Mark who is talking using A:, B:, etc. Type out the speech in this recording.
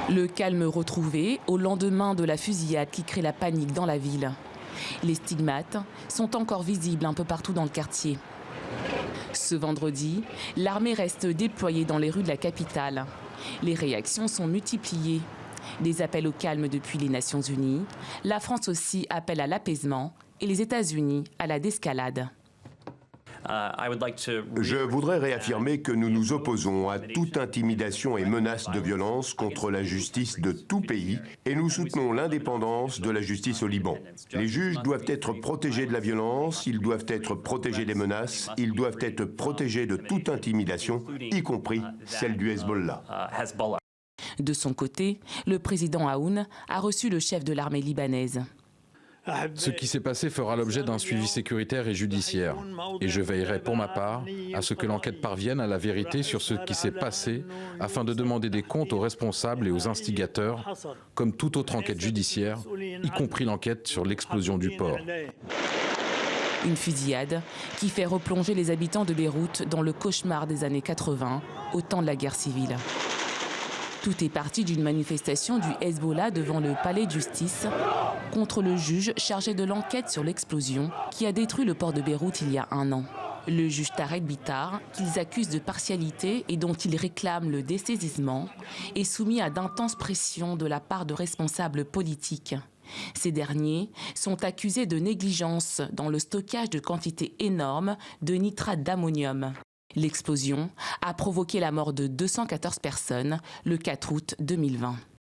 A: Le calme retrouvé au lendemain de la fusillade qui crée la panique dans la ville. Les stigmates sont encore visibles un peu partout dans le quartier. Ce vendredi, l'armée reste déployée dans les rues de la capitale. Les réactions sont multipliées. Des appels au calme depuis les Nations Unies. La France aussi appelle à l'apaisement et les États-Unis à la désescalade.
B: Je voudrais réaffirmer que nous nous opposons à toute intimidation et menace de violence contre la justice de tout pays et nous soutenons l'indépendance de la justice au Liban. Les juges doivent être protégés de la violence, ils doivent être protégés des menaces, ils doivent être protégés de toute intimidation, y compris celle du Hezbollah.
A: De son côté, le président Aoun a reçu le chef de l'armée libanaise.
C: Ce qui s'est passé fera l'objet d'un suivi sécuritaire et judiciaire. Et je veillerai pour ma part à ce que l'enquête parvienne à la vérité sur ce qui s'est passé afin de demander des comptes aux responsables et aux instigateurs, comme toute autre enquête judiciaire, y compris l'enquête sur l'explosion du port.
A: Une fusillade qui fait replonger les habitants de Beyrouth dans le cauchemar des années 80, au temps de la guerre civile. Tout est parti d'une manifestation du Hezbollah devant le palais de justice contre le juge chargé de l'enquête sur l'explosion qui a détruit le port de Beyrouth il y a un an. Le juge Tarek Bitar, qu'ils accusent de partialité et dont ils réclament le dessaisissement, est soumis à d'intenses pressions de la part de responsables politiques. Ces derniers sont accusés de négligence dans le stockage de quantités énormes de nitrate d'ammonium. L'explosion a provoqué la mort de 214 personnes le 4 août 2020.